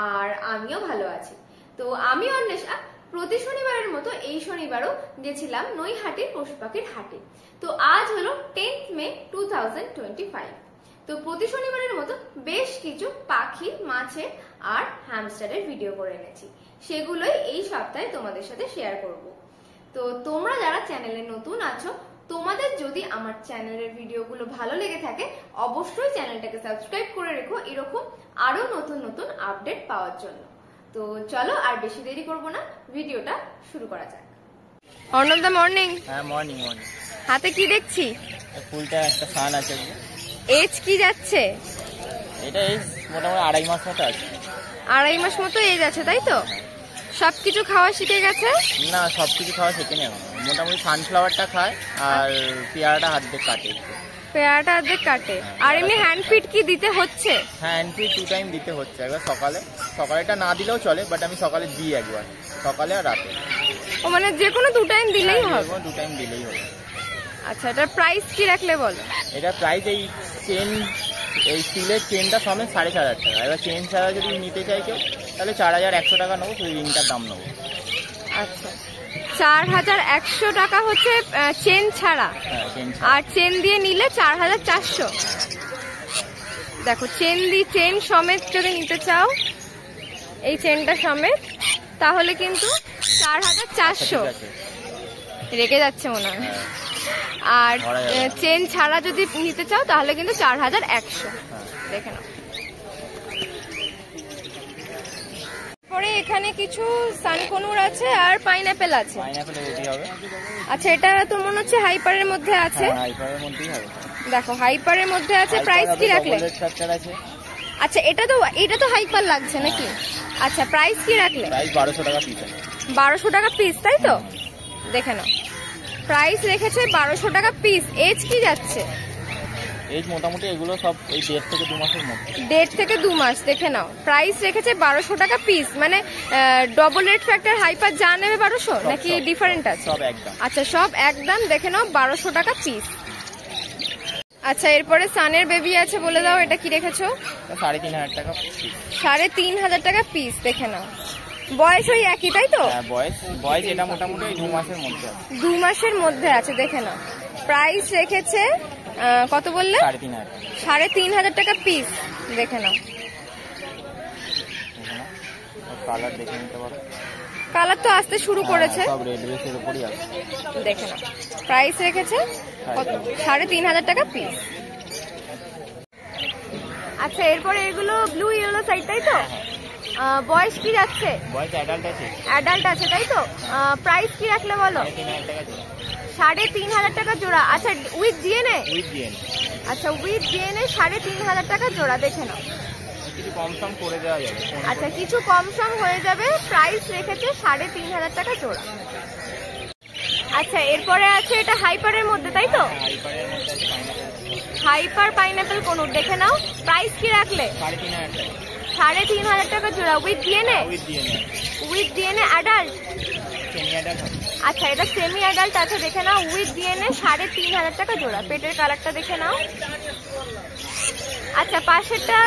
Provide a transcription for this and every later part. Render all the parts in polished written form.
আর আমিও ভালো আছি। তো আমি অন্বেষা প্রতি শনিবারের মতো এই শনিবারও গেছিলাম নৈহাটির পশু পাখির হাটে। তো আজ হলো 10th মে 2025। তো প্রতি শনিবারের মতো বেশ কিছু পাখি, মাছের আর হ্যামস্টারের ভিডিও করে এনেছি, সেগুলোই এই সপ্তাহে তোমাদের সাথে শেয়ার করব। তো তোমরা যারা চ্যানেলে নতুন আছো, তোমাদের যদি আমার চ্যানেলের ভিডিওগুলো ভালো লেগে থাকে অবশ্যই চ্যানেলটাকে সাবস্ক্রাইব করে রেখো এরকম আরো নতুন নতুন আপডেট পাওয়ার জন্য। তো চলো আর বেশি দেরি করব না, ভিডিওটা শুরু করা যাক। অর্ণব দা মর্নিং। হ্যাঁ মর্নিং মর্নিং। হাতে কি দেখছি? ফুলটা একটা সান আছে। এজ কি যাচ্ছে? এটা এজ মোটামুটি 2.5 মাস মতো আছে। 2.5 মাস মতো এজ আছে, তাই তো? সবকিছু খাওয়া শিখে গেছে? না, সবকিছু খাওয়া শেখেনি এখন। মোটামুটি সানফ্লাওয়ারটা খায় আর পেয়ারাটা হাত দিয়ে কাটে। পেয়ারাটা অর্ধেক কাটে। আর এমনি হ্যান্ড ফিড কি দিতে হচ্ছে? হ্যাঁ, হ্যান্ড ফিড 2 টাইম দিতে হচ্ছে। একবার সকালেটা না দিলেও চলে, বাট আমি সকালে দিই একবার, সকালে আর রাতে। ও মানে যে কোনো 2 টাইম দিলেই হবে? 2 টাইম দিলেই হবে। আচ্ছা, এটার প্রাইস কি রাখলে বলো? এটা প্রাইস এই স্টিলের চেনটা সমেত 4,500 টাকা। এবার চেন ছাড়া যদি নিতে চাই কেউ তাহলে 4,100 টাকা নেবো, শুধু রিংটার দাম নেবো। আচ্ছা, 4,100 টাকা হচ্ছে চেন ছাড়া। হ্যাঁ, চেন ছাড়া। আর চেন দিয়ে নিলে 4,400। দেখো, চেন সমেত যদি নিতে চাও, এই চেনটা সমেত, তাহলে কিন্তু 4,400 রেখে যাচ্ছে মনে হয়। আর চেন ছাড়া যদি নিতে চাও তাহলে কিন্তু 4,100। দেখে নাও। পরে এখানে কিছু সানকনুর আছে আর পাইনাপেল আছে। আচ্ছা, এটা তো মনে হচ্ছে হাইপারের মধ্যে আছে। দেখো, হাইপারের মধ্যে আছে। প্রাইস কি রাখলে? আচ্ছা, এটা তো হাইপার লাগছে নাকি? আচ্ছা, প্রাইস কি রাখলে? 1200 টাকা পিস। 1200 টাকা পিস, তাই তো? দেখে নাও, প্রাইস রেখেছে 1200 টাকা পিস। এজ কি যাচ্ছে? এজ মোটামুটি এগুলো সব এই 1.5 থেকে 2 মাসের মধ্যে। 1.5 থেকে 2 মাস। দেখে নাও, প্রাইস রেখেছে 1200 টাকা পিস। মানে ডবল রেড ফ্যাক্টর হাইপার যা নেবে 1200 নাকি ডিফারেন্ট আছে? সব একদম। আচ্ছা, সব একদম। দেখে নাও, 1200 টাকা পিস। আচ্ছা, এরপরে সানের বেবি আছে, বলে দাও এটা কি রেখেছো? 3,500 টাকা পিস। 3,500 টাকা পিস। দেখে নাও, বয়স ওই একই, তাই তো? হ্যাঁ, বয়স এটা মোটামুটি 2 মাসের মধ্যে আছে। 2 মাসের মধ্যে আছে। দেখে নাও, প্রাইস রেখেছে কত বললে? 3,500। 3,500 টাকা পিস। দেখে নাও, কালার দেখে নিতে পারো। কালার তো আসতে শুরু করেছে। সব রেড বেসের উপরই আছে। দেখে নাও, প্রাইস রেখেছে 3,500 টাকা পিস। আচ্ছা, এরপরে এগুলো ব্লু ইয়েলো সাইড, তাই তো? বয়স কি যাচ্ছে? বয়স অ্যাডাল্ট আছে। অ্যাডাল্ট আছে, তাই তো? প্রাইস কি রাখলে বলো? 3,500 টাকা 3,500 টাকা জোড়া। জোড়া। আচ্ছা, উইথ ডিএনএ? With DNA. আচ্ছা, উইথ ডিএনএ 3,500 টাকা জোড়া। দেখে নাও, কিছু কম সম করে দেওয়া যাবে। আচ্ছা, কিছু কম সম হয়ে যাবে। প্রাইস রেখেছে 3,500 টাকা জোড়া। আচ্ছা, এরপরে আছে এটা হাইপারের মধ্যে, তাই তো? হাইপারের মধ্যে আছে পাইনাপেল। হাইপার পাইনাপেল কোন? দেখে নাও, প্রাইস কি রাখলে? 3,500 টাকা। 3,500 টাকা জোড়া। With DNA? With DNA. With DNA adult? Semi adult. আচ্ছা, এটা সেমি অ্যাডাল্ট আছে। দেখে নাও, উইথ ডিএনএ 3,500 টাকা জোড়া। পেটের কালারটা দেখে নাও। আচ্ছা, পাশেরটা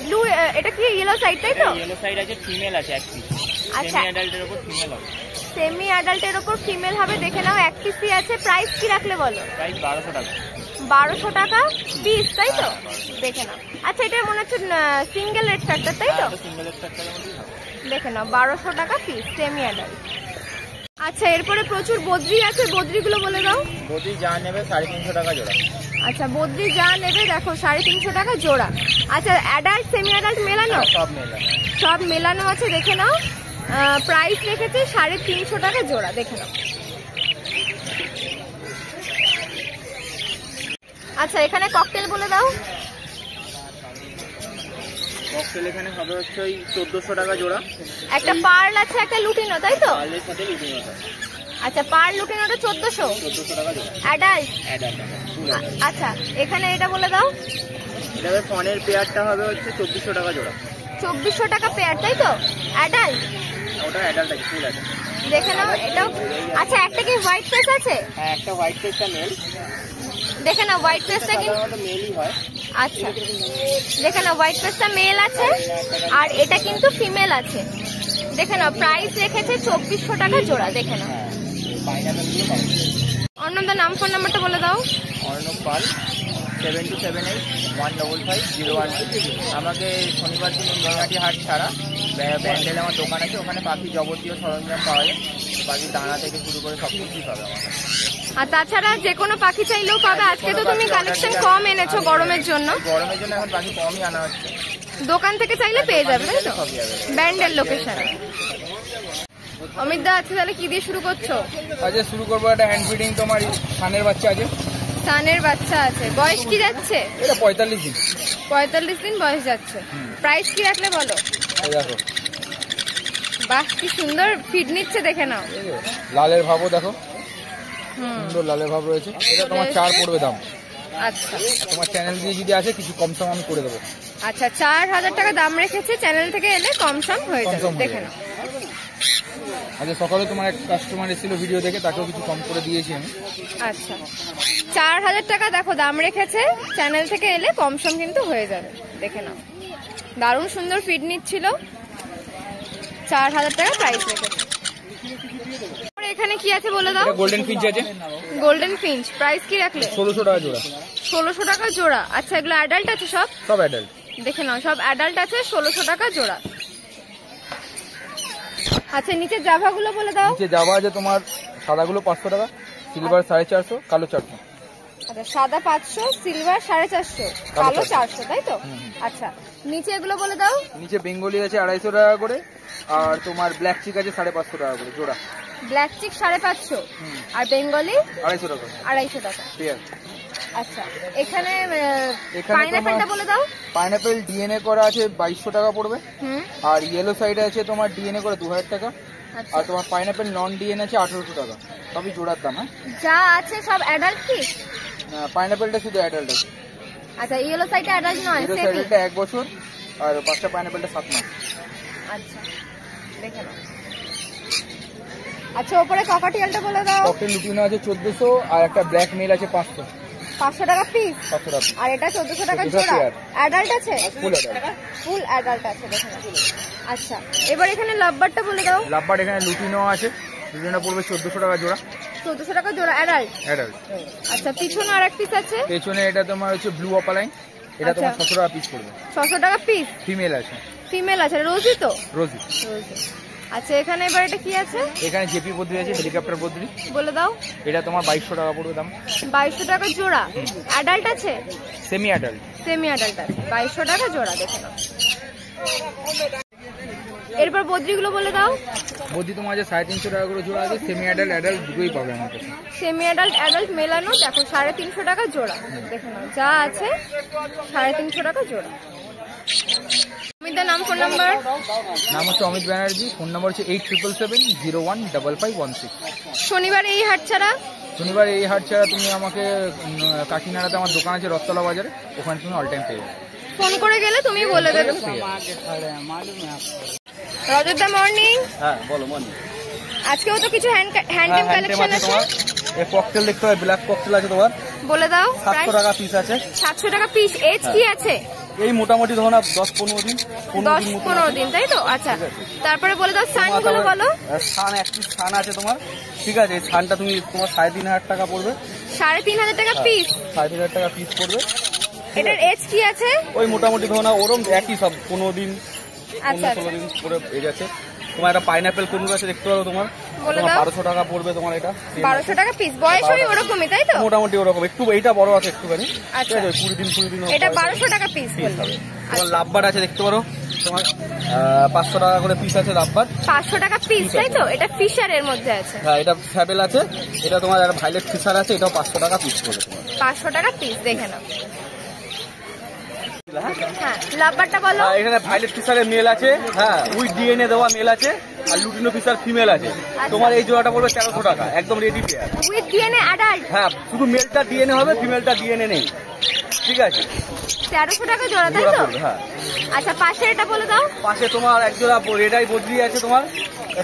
ব্লু, এটা কি ইয়েলো সাইড, তাই তো? ইয়েলো সাইড আছে, ফিমেল আছে এক পিস। আচ্ছা, সেমি অ্যাডাল্টের উপর ফিমেল হবে। সেমি অ্যাডাল্টের উপর ফিমেল হবে। দেখে নাও, এক পিসই আছে। প্রাইস কি রাখলে বলো? প্রাইস 1200 টাকা। 1200 টাকা পিস, তাই তো? দেখে নাও। আচ্ছা, এটা মনে হচ্ছে সিঙ্গেল রেড ফ্যাক্টর, তাই তো? সিঙ্গেল স্ট্রাকচারের মধ্যেই হবে। দেখে নাও, 1200 টাকা পিস, সেমি অ্যাডাল্ট। আচ্ছা, এরপরে প্রচুর বদ্রি আছে। বদ্রিগুলো বলে দাও। বদ্রি যা নেবে 350 টাকা জোড়া। আচ্ছা, বদ্রি যা নেবে দেখো 350 টাকা জোড়া। আচ্ছা, অ্যাডাল্ট সেমি অ্যাডাল্ট মেলানো? সব মেলানো। সব মেলানো আছে। দেখে নাও, প্রাইস রেখেছে 350 টাকা জোড়া। দেখে নাও। আচ্ছা, এখানে ককটেল বলে দাও। ককটেল এখানে হবে হচ্ছে ওই 1400 টাকা জোড়া। একটা পার্ল আছে, একটা লুটিনো, তাই তো? পার্লের সাথে লুটিনোটা। আচ্ছা, পার্ল লুটিনোটা 1400 টাকা জোড়া। অ্যাডাল্ট? অ্যাডাল্ট। আচ্ছা, এখানে এটা বলে দাও। এটা ফনের পেয়ারটা হবে হচ্ছে 2400 টাকা জোড়া। 2400 টাকা পেয়ার, তাই তো? অ্যাডাল্ট? ওটা অ্যাডাল্ট আছে, ফুল অ্যাডাল্ট। দেখে নাও, এটাও। আচ্ছা, একটা কি হোয়াইট ফেস আছে? হ্যাঁ, একটা হোয়াইট ফেসটা মেল। দেখে নাও, হোয়াইট ফেসটা কি সাধারণত মেলই হয়। আচ্ছা, দেখে নাও হোয়াইট পেস্টটা মেল আছে আর এটা কিন্তু ফিমেল আছে। দেখে নাও প্রাইস রেখেছে 2400 টাকা জোড়া। দেখে নাও। অর্ণবদার নাম ফোন নাম্বারটা বলে দাও। অর্ণব পাল, 7278155012। আমাকে শনিবার দিন নৈহাটি হাট ছাড়া ব্যান্ডেলে আমার দোকান আছে, ওখানে পাখি যাবতীয় সরঞ্জাম পাওয়া যায়। পাখির দানা থেকে শুরু করে সব কিছুই পাবে আমার কাছে। আর তাছাড়া যে কোনো পাখি চাইলেও পাবে। আজকে তো তুমি কালেকশন কম এনেছো গরমের জন্য। গরমের জন্য এখন পাখি কমই আনা হচ্ছে, দোকান থেকে চাইলে পেয়ে যাবে, তাই তো? সবই হবে। ব্যান্ডেল লোকেশন। অমিত দা, আজকে তাহলে কি দিয়ে শুরু করছো? আজকে শুরু করবো একটা হ্যান্ড ফিডিং, তোমার সানের বাচ্চা আছে। সানের বাচ্চা আছে, বয়স কি যাচ্ছে? এটা 45 দিন। 45 দিন বয়স যাচ্ছে। প্রাইস কি রাখলে বলো? এই দেখো, বাহ কি সুন্দর ফিড নিচ্ছে, দেখে নাও। লালের ভাবও দেখো, সুন্দর লালের ভাব রয়েছে। এটা তোমার 4 পড়বে দাম। আচ্ছা, তোমার চ্যানেল দিয়ে যদি আসে কিছু কম সম আমি করে দেবো। আচ্ছা 4000 টাকা দাম রেখেছে, চ্যানেল থেকে এলে কম সম হয়ে যাবে। কম সম হয়ে দেখে যাবে। নাও। আচ্ছা, সকালে তোমার এক কাস্টমার এসেছিল ভিডিও দেখে, তাকেও কিছু কম করে দিয়েছি আমি। আচ্ছা 4000 টাকা দেখো দাম রেখেছে, চ্যানেল থেকে এলে কম সম কিন্তু হয়ে যাবে। দেখে নাও, দারুণ সুন্দর ফিড নিচ্ছিল। 4000 টাকা প্রাইস রেখেছে। এখানে কি আছে বলে দাও। এটা গোল্ডেন ফিঞ্চ আছে। গোল্ডেন ফিঞ্চ, প্রাইস কি রাখলে? 1600 টাকা জোড়া। 1600 টাকা জোড়া। আচ্ছা, এগুলো অ্যাডাল্ট আছে সব? সব অ্যাডাল্ট। দেখে নাও, সব অ্যাডাল্ট আছে, 1600 টাকা জোড়া। আচ্ছা, নিচে জাভাগুলো বলে দাও। নিচে যাওয়া আছে তোমার সাদাগুলো 500 টাকা, সিলভার 450, কালো 400। আচ্ছা, সাদা 500, সিলভার 450, কালো 400, তাই তো? আচ্ছা, নিচে এগুলো বলে দাও। নিচে বেঙ্গলি আছে 250 টাকা করে, আর তোমার ব্ল্যাক চিক আছে 550 টাকা করে জোড়া। ব্ল্যাক চিক 550 আর বেঙ্গলি 250 টাকা 250 টাকা। পেয়ার। আচ্ছা, এখানে এখানে পাইনাপেলটা বলে দাও। পাইনাপেল ডিএনএ করা আছে 2200 টাকা পড়বে, হুম, আর ইয়েলো সাইডে আছে তোমার ডিএনএ করে 2000 টাকা, আচ্ছা। আর তোমার পাইনাপেল নন ডিএনএ আছে 1800 টাকা। সবই জোড়ার দাম। হ্যাঁ, যা আছে সব অ্যাডাল্ট কি? পাইনাপেলটা শুধু অ্যাডাল্ট আছে। আচ্ছা, ইয়েলো সাইডটা অ্যাডাল্ট নয়, ইয়েলো সেমি। সাইডেরটা 1 বছর, আর বাচ্চা পাইনাপেলটা 7 মাস। আচ্ছা, দেখে নাও। আচ্ছা, ওপরে ককাটিয়ালটা বলে দাও। ককটেল লুটিনো আছে 1400, আর একটা ব্ল্যাক মেল আছে 500। 500 টাকা পিস। 500 টাকা। আর এটা 1400 টাকা 1400 জোড়া। পেয়ার। অ্যাডাল্ট আছে? Full adult. ফুল অ্যাডাল্ট আছে, দেখে নাও। আচ্ছা, এবার এখানে লাভবারটা বলে দাও। লাভবার্ড এখানে লুটিনো আছে, লুটিনো পড়বে 1400 টাকা জোড়া। 1400 টাকা জোড়া অ্যাডাল্ট। অ্যাডাল্ট। আচ্ছা, পিছনে আর এক পিস আছে। পেছনে এটা তোমার হচ্ছে ব্লু অপালাইন, এটা তোমার 600 টাকা পিস পড়বে। 600 টাকা পিস। ফিমেল আছে। ফিমেল আছে, রোজি তো? রোজি। রোজি। আচ্ছা, এখানে এবার এটা কি আছে? এখানে জেপি বদ্রি আছে, হেলিকপ্টার বদ্রি। বলে দাও। এটা তোমার 2200 টাকা পড়বে দাম। 2200 টাকা জোড়া। অ্যাডাল্ট আছে? Semi adult. সেমি অ্যাডাল্ট আছে, 2200 টাকা জোড়া। দেখে নাও। এরপর বদ্রিগুলো বলে দাও। বদ্রি তোমার আছে 350 টাকা করে জোড়া আছে, সেমি অ্যাডাল্ট অ্যাডাল্ট দুটোই পাবে আমার কাছে। সেমি অ্যাডাল্ট অ্যাডাল্ট মেলানো দেখো 350 টাকা জোড়া। দেখে নাও, যা আছে 350 টাকা জোড়া। অমিতদার নাম ফোন নাম্বার। নাম হচ্ছে অমিত ব্যানার্জি, ফোন নাম্বার হচ্ছে 8777015516। শনিবার এই হাট ছাড়া? শনিবার এই হাট ছাড়া তুমি আমাকে কাকিনাড়াতে আমার দোকান আছে রথতলা বাজারে, ওখানে তুমি অল টাইম পেয়ে যাবে। ফোন করে গেলে তুমি বলে দেবে। রজতদা মর্নিং। হ্যাঁ বলো মর্নিং। আজকেও তো কিছু হ্যান্ডটেম কালেকশন আছে। এই ককটেল দেখতে হবে, ব্ল্যাক ককটেল আছে তোমার, বলে দাও। 700 টাকা পিস আছে। 700 টাকা পিস। এজ কি আছে? এই মোটামুটি ধরো না 10-15 দিন। 10-15 দিন, তাই তো? আচ্ছা, তারপরে বলে দাও সানগুলো বলো। সান এক পিস সান আছে তোমার, ঠিক আছে। এই সানটা তুমি তোমার 3500 টাকা পড়বে। 3500 টাকা পিস। 3500 টাকা পিস পড়বে। এটার এজ কি আছে? ওই মোটামুটি ধরো না ওরম একই সব 15 দিন আচ্ছা 16 দিন করে এজ আছে। তোমার একটা পাইনাপেল কোন আছে দেখতে পারো, তোমার 1200 টাকা পড়বে তোমার। এটা 1200 টাকা পিস। বয়স ওই ওরকমই, তাই তো? মোটামুটি ওরকম, একটু এইটা বড় আছে একটুখানি। আচ্ছা, 20 দিন এটা 1200 টাকা পিস বললো। তোমার লাভবার আছে দেখতে পারো, তোমার 500 টাকা করে পিস আছে লাভবার। 500 টাকা পিস, তাই তো? এটা ফিশারের মধ্যে আছে। হ্যাঁ, এটা ফ্যাবেল আছে। এটা তোমার একটা ভাইলেট ফিশার আছে, এটাও 500 টাকা পিস পড়বে তোমার। 500 টাকা পিস। দেখে নাও। হ্যাঁ, লাভবারটা বলো। এখানে ভাইলেট ফিশারের মেল আছে, হ্যাঁ উইথ ডিএনএ দেওয়া মেল আছে, আর লুটিনো ফিশার ফিমেল আছে। তোমার এই জোড়াটা পড়বে 1300 টাকা, একদম ready pair. With DNA adult. হ্যাঁ, শুধু মেলটা ডিএনএ হবে, ফিমেলটা ডিএনএ নেই, ঠিক আছে। 1300 টাকা জোড়া, তাই তো? হ্যাঁ। আচ্ছা, পাশে এটা বলে দাও। পাশে তোমার এক জোড়া রেডাই বদলি আছে, তোমার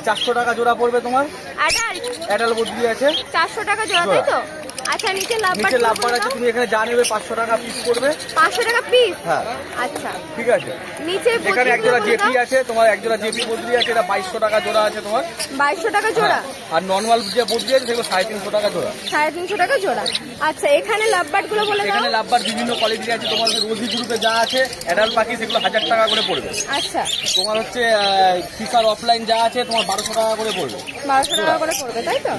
400 টাকা জোড়া পড়বে তোমার। অ্যাডাল্ট। অ্যাডাল বদলি আছে 400 টাকা জোড়া, তাই তো? আচ্ছা নিচে লাভবার নিচে লাভবার আছে, তুমি এখানে যা নেবে 500 টাকা পিস করবে। 500 টাকা পিস? হ্যাঁ আচ্ছা ঠিক আছে। নিচে এখানে একজোড়া জেপি আছে, তোমার একজোড়া জেপি বদলি আছে, এটা 2200 টাকা জোড়া আছে তোমার। 2200 টাকা জোড়া? আর নর্মাল যে বদলি আছে সেগুলো 350 টাকা জোড়া। 350 টাকা জোড়া। আচ্ছা এখানে লাভবার্ড গুলো বলে দাও। এখানে লাভবার বিভিন্ন কোয়ালিটি আছে, তোমার রোজি গ্রুপে যা আছে অ্যাডাল্ট পাখি সেগুলো 1000 টাকা করে পড়বে। আচ্ছা তোমার হচ্ছে ফিশার অফলাইন যা আছে তোমার 1200 টাকা করে পড়বে। 1200 টাকা করে পড়বে তাই তো?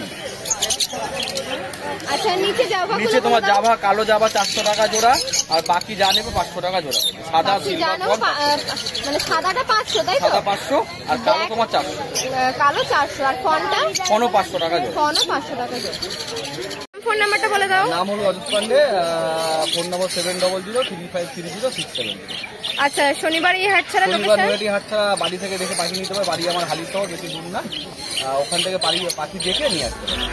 আচ্ছা নিচে জাভা, নিচে তোমার জাভা, কালো জাভা 400 টাকা জোড়া, আর বাকি যা নেবে 500 টাকা জোড়া। সাদা মানে সাদাটা 500 তাই তো? সাদা 500 আর কালো তোমার 400। কালো 400 আর ফনটা? ফোনও 500 টাকা জোড়া। ফনও 500 টাকা জোড়া। ফোন নাম্বারটা বলে দাও। নাম হলো অজিত পান্ডে, ফোন নম্বর 7003530670। আচ্ছা শনিবার এই হাট ছাড়া শনিবার লোকেশন? নৈহাটি হাট ছাড়া বাড়ি থেকে দেখে পাখি নিতে হবে। বাড়ি আমার হালিশহর, বেশি দূর না। ওখান থেকে পাখি দেখে নিয়ে আসতে হবে।